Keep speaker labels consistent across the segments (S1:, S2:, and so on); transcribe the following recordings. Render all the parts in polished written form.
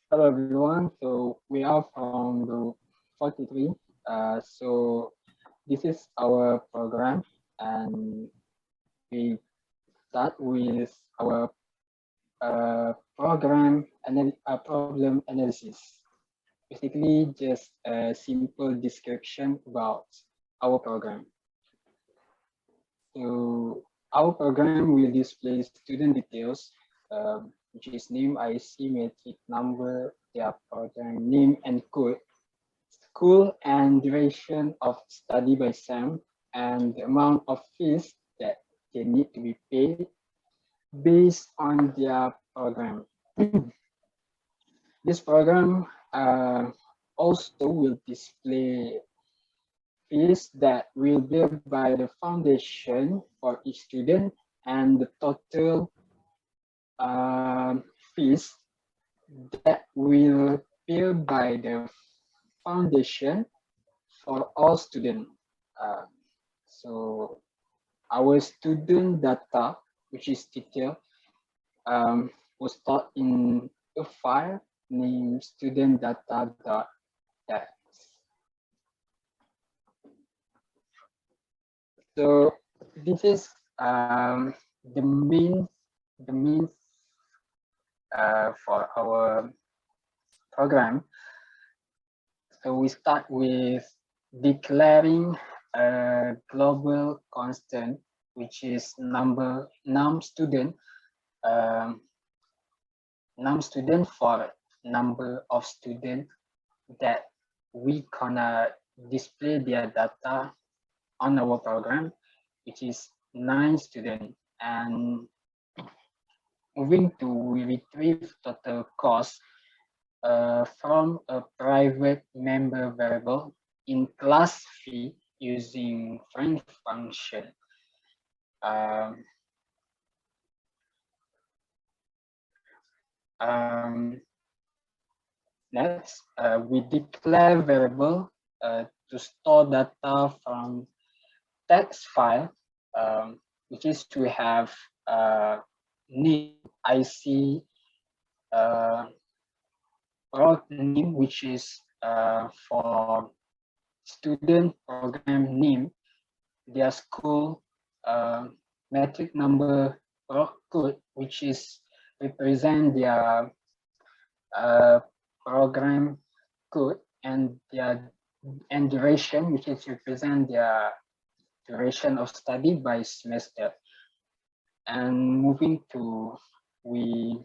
S1: Hello everyone. So we are from the 43. So this is our program, and we start with our problem analysis. Basically, just a simple description about our program. So our program will display student details, which is name, IC, metric number, their program name and code, school and duration of study by SAM, and the amount of fees that they need to be paid based on their program. This program also will display fees that will be by the foundation for each student and the total fees that will be by the foundation for all students. Uh, so our student data, which is detailed, was stored in a file named studentdata.txt. So this is the main for our program. So we start with declaring a global constant, which is num student for number of students that we gonna display their data on our program, which is 9 students. And moving to, we retrieve total cost from a private member variable in class fee using friend function. Um, next, we declare variable to store data from text file, which is to have name, IC, or name, which is for student program name, their school, metric number, or code, which is represent their program code, and their and duration, which is represent their duration of study by semester. And moving to, we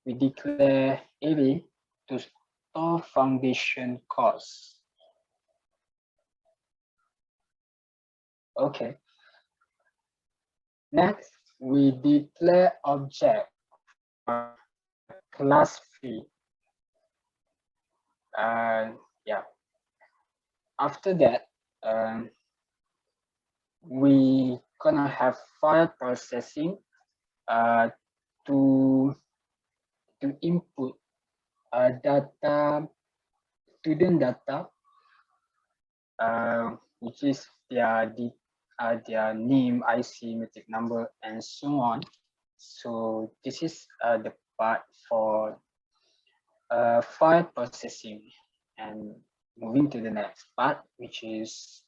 S1: declare array to store foundation costs. Okay. Next, we declare object class fee. Yeah. After that, we gonna have file processing to input data, student data, which is their name, IC, metric number, and so on. So this is the part for file processing. And moving to the next part, which is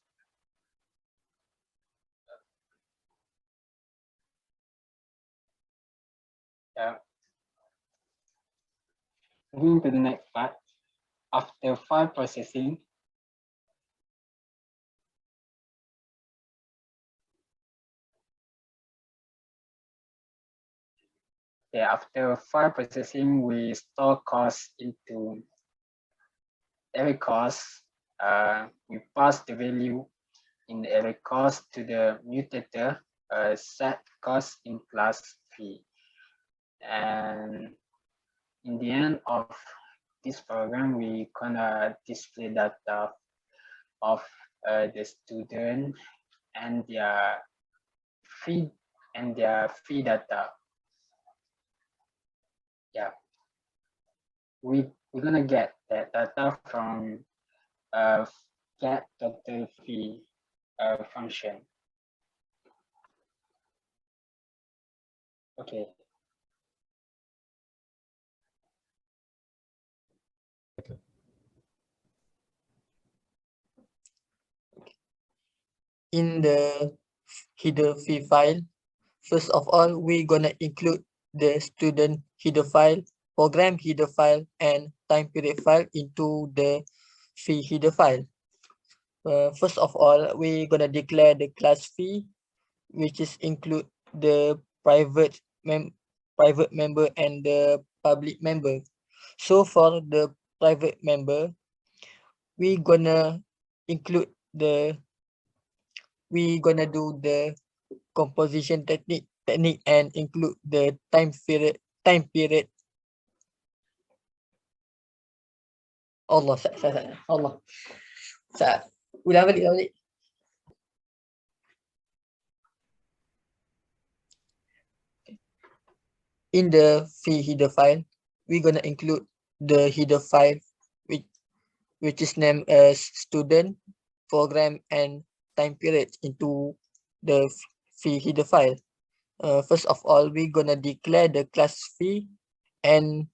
S1: moving to the next part. After file processing, after file processing, we store costs into array cost. We pass the value in the array cost to the mutator set cost in class fee. And in the end of this program, we gonna display data of the student and their fee data. Yeah, we're gonna get that data from get total fee function. Okay,
S2: in the header file, first of all, we're gonna include the student header file, program header file, and time period file into the fee header file. First of all, we're gonna declare the class fee, which is include the private member and the public member. So for the private member, we gonna include we gonna do the composition technique and include the time period. Allah Allah ulang balik. In the fee header file, we're gonna include the header file which is named as student, program, and time period into the fee header file. First of all, we're gonna declare the class fee, and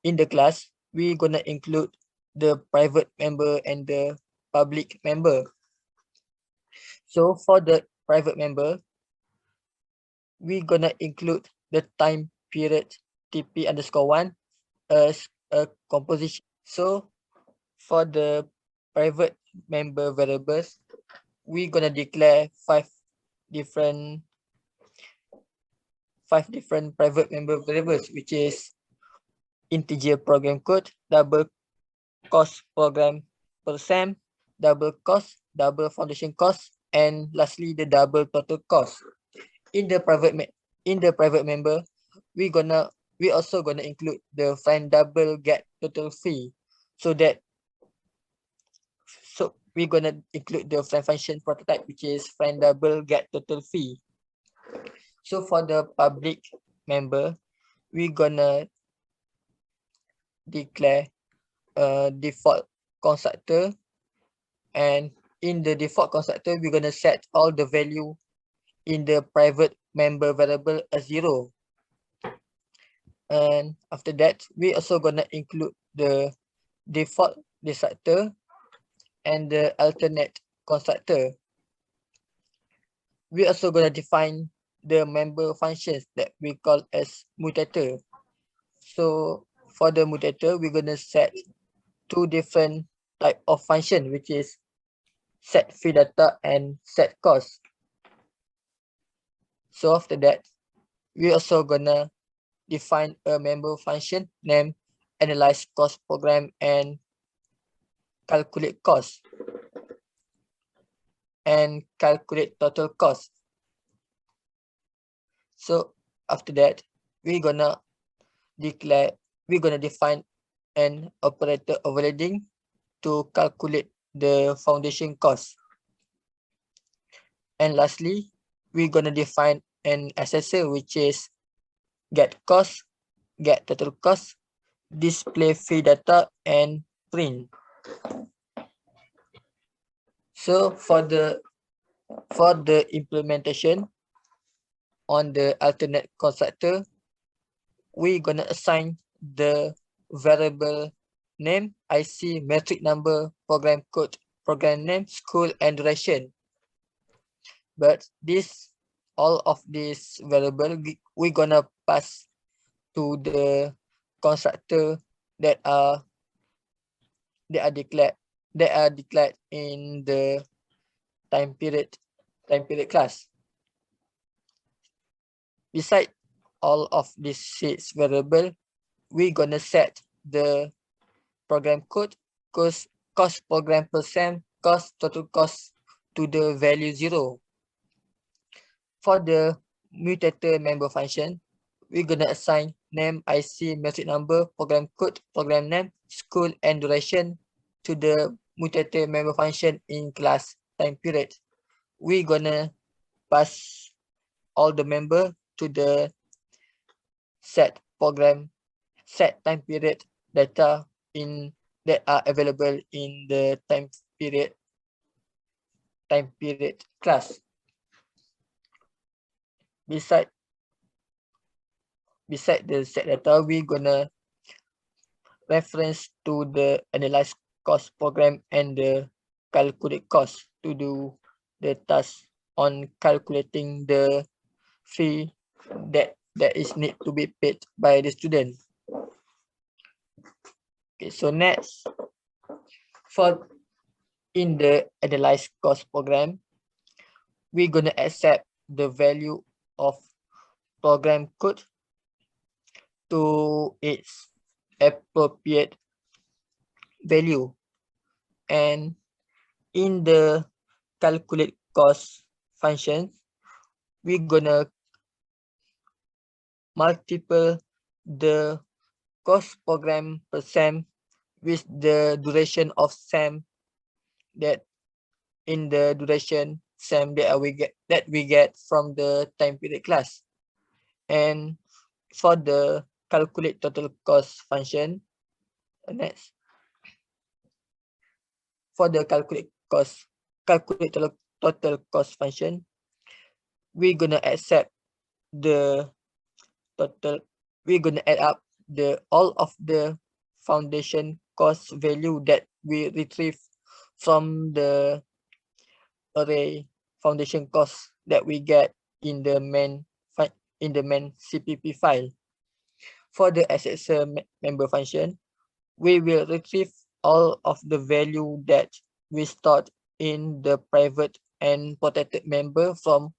S2: in the class, we're gonna include the private member and the public member. So for the private member, we're gonna include the time period TP_1 as a composition. So for the private member variables, we're gonna declare five different private member variables, which is integer program code, double cost program per sem, double cost, double foundation cost, and lastly the double total cost. In the private member, we also gonna include the find double get total fee, so we're gonna include the find function prototype, which is find double get total fee. So for the public member, we're gonna declare a default constructor, and in the default constructor, we're gonna set all the value in the private member variable as 0. And after that, we also gonna include the default constructor and the alternate constructor. We also gonna define the member functions that we call as mutator. So for the mutator, we're gonna set two different type of function, which is set fee data and set cost. So after that, we also gonna define a member function named analyze cost program and calculate cost and calculate total cost. So after that, we're gonna define an operator overloading to calculate the foundation cost. And lastly, we're gonna define an assessor, which is get cost, get total cost, display fee data, and print. So for the implementation on the alternate constructor, we're gonna assign the variable name, IC, metric number, program code, program name, school, and duration. But all of these variable we're gonna pass to the constructor that are declared in the time period class. Beside all of these 6 variable, we're gonna set the program code, cost program percent, cost total cost to the value 0. For the mutator member function, we're gonna assign name, IC, metric number, program code, program name, school, and duration to the mutator member function in class time period. We're gonna pass all the member to the set time period data that are available in the time period class. Beside the set data, we're gonna reference to the analyze cost program and the calculate cost to do the task on calculating the fee that is need to be paid by the student. Okay, so next, for in the analyze cost program, we're gonna accept the value of program code to its appropriate value, and in the calculate cost function, we're gonna multiple the cost program per SEM with the duration of SEM that in the duration SEM that we get from the time period class. And for the calculate total cost function, next, for the calculate total cost function, we're gonna accept the total, we're gonna add up the all of the foundation cost value that we retrieve from the array foundation cost that we get in the main CPP file. For the assessor member function, we will retrieve all of the value that we stored in the private and protected member from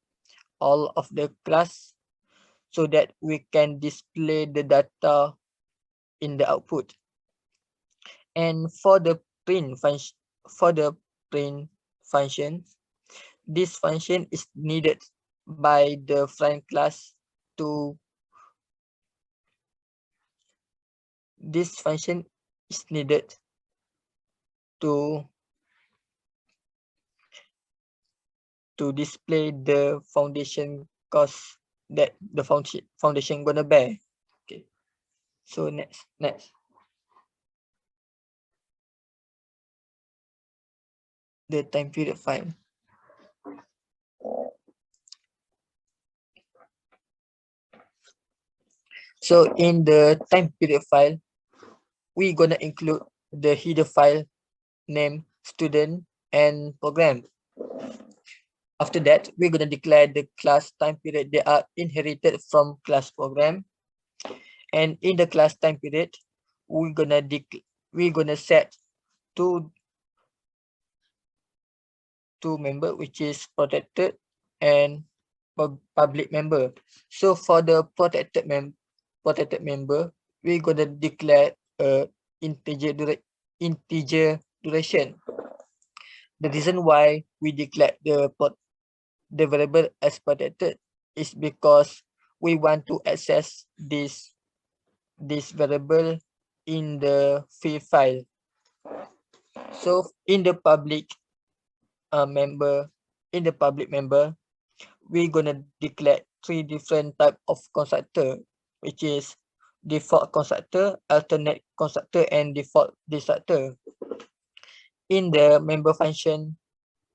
S2: all of the class, so that we can display the data in the output. And for the print function, this function is needed by the front class to this function is needed to display the foundation cost that the foundation gonna bear. Okay, so next the time period file. So in the time period file, we're gonna include the header file name, student, and program. After that, we're gonna declare the class time period they are inherited from class program. And in the class time period, we're gonna set two member, which is protected and public member. So for the protected member, we're gonna declare a integer duration. The reason why we declare the variable as protected is because we want to access this variable in the fee file. So in the public member, we're gonna declare three different type of constructor, which is default constructor, alternate constructor, and default destructor. In the member function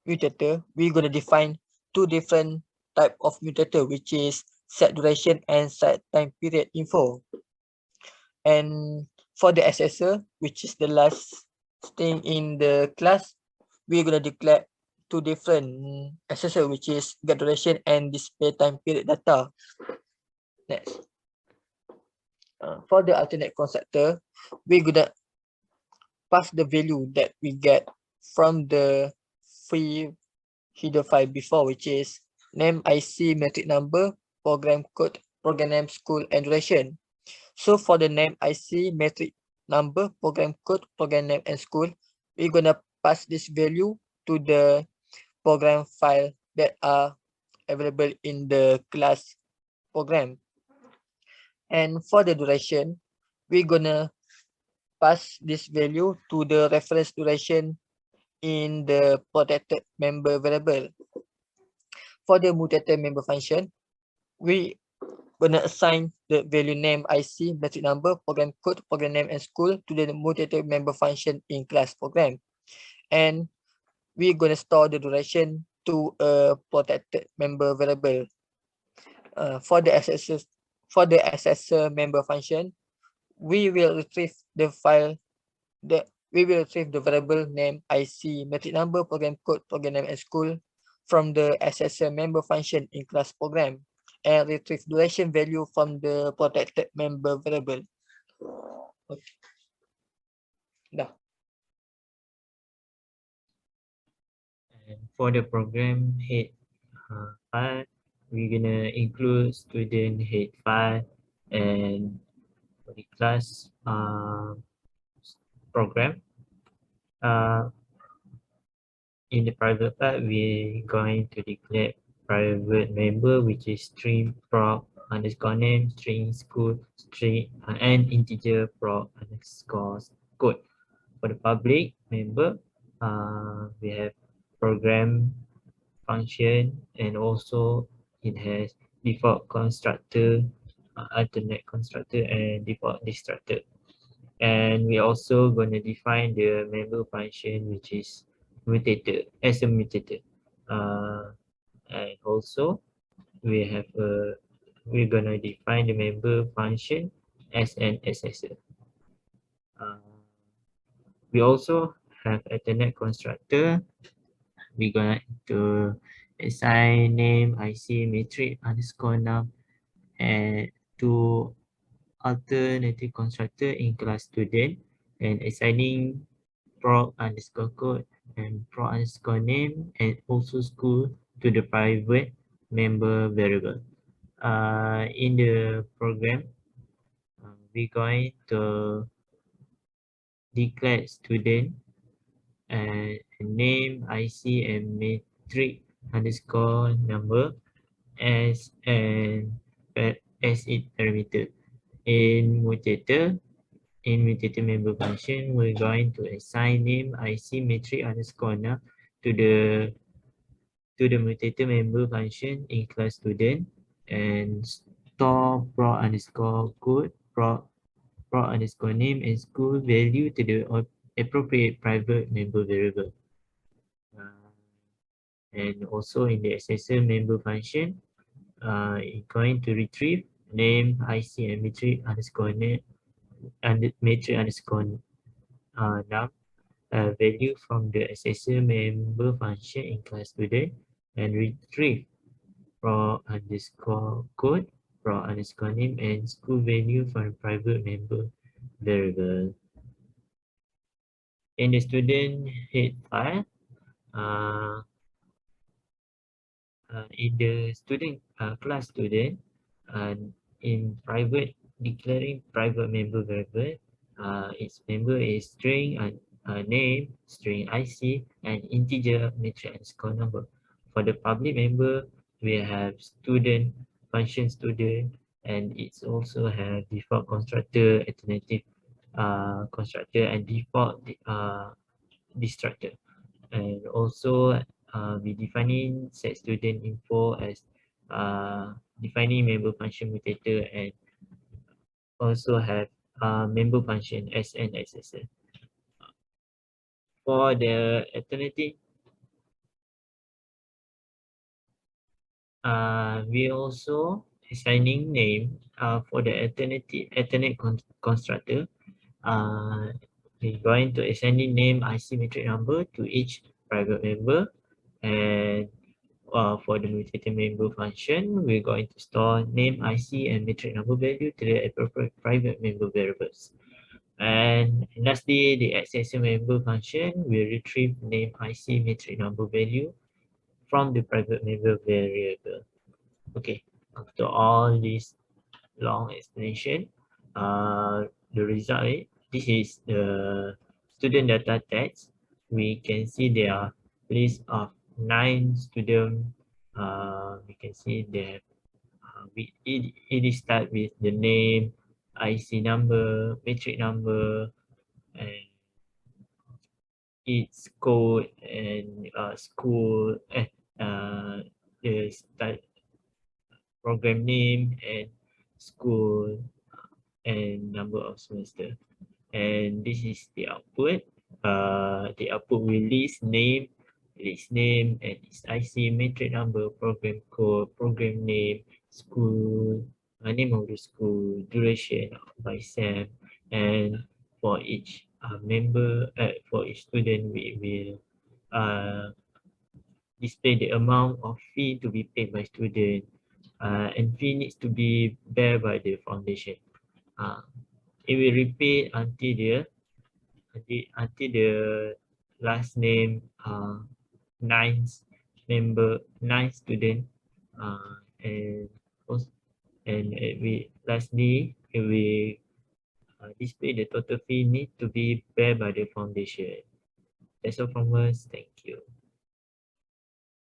S2: mutator, we're gonna define two different type of mutator, which is set duration and set time period info. And for the assessor, which is the last thing in the class, we're gonna declare two different assessor, which is get duration and display time period data. Next, for the alternate constructor, we're gonna pass the value that we get from the free header file before, which is name, IC, metric number, program code, program name, school, and duration. So for the name, IC, metric number, program code, program name, and school, we're gonna pass this value to the program file that are available in the class program. And for the duration, we're gonna pass this value to the reference duration in the protected member variable. For the mutated member function, we gonna assign the value name, IC, metric number, program code, program name, and school to the mutated member function in class program. And we're gonna store the duration to a protected member variable. For the assessor member function, we will retrieve the variable name, IC, metric number, program code, program name, and school from the SSM member function in class program and retrieve duration value from the protected member variable. Okay. Dah.
S3: And for the program head file, we're gonna include student head file, and for the class program, in the private part, we're going to declare private member, which is string prop underscore name, string school, string and integer prop underscore code. For the public member, we have program function, and also it has default constructor, alternate constructor, and default destructor. And we also going to define the member function, which is mutator as a mutator. And also we have we're going to define the member function as an assessor. We also have alternate constructor. We're going to assign name IC matrix underscore num and to alternative constructor in class student, and assigning prop underscore code and prop underscore name and also school to the private member variable. In the program, we're going to declare student and name IC and matrix underscore number as an as its parameter. In mutator member function, we're going to assign name IC matrix underscore num to the mutator member function in class student, and store prop underscore code prop underscore name and school value to the appropriate private member variable. And also in the assessor member function, it's going to retrieve name IC and matrix underscore name and matrix underscore num value from the assessor member function in class student, and retrieve prop underscore code, prop underscore name, and school value from private member variable. In the student head file, in the student class student, in private declaring private member variable, its member is string name, string IC, and integer matrix underscore number. For the public member, we have student function student, and it's also have default constructor, alternative constructor, and default destructor. And also we defining set student info as defining member function mutator, and also have member function as an accessor. For the alternative, we also assigning name for the alternate constructor. We're going to assigning name IC matrix number to each private member, and for the mutator member function, we're going to store name IC and matrix number value to the appropriate private member variables. And lastly, the accessor member function will retrieve name IC matrix number value from the private member variable. Okay, after all this long explanation, the result, this is the student data text. We can see there are list of 9 students. We can see that it start with the name, IC number, matrix number, and its code, and school, the start program name, and school, and number of semester. And this is the output. The output will list name, and its IC, matrix number, program code, program name, school, name of the school, duration by SEM, and for each member, for each student, we will display the amount of fee to be paid by student, and fee needs to be bear by the foundation. It will repeat until the last name, ninth member, ninth student, and also, and we lastly we display the total fee need to be bear by the foundation. That's all from us. Thank you.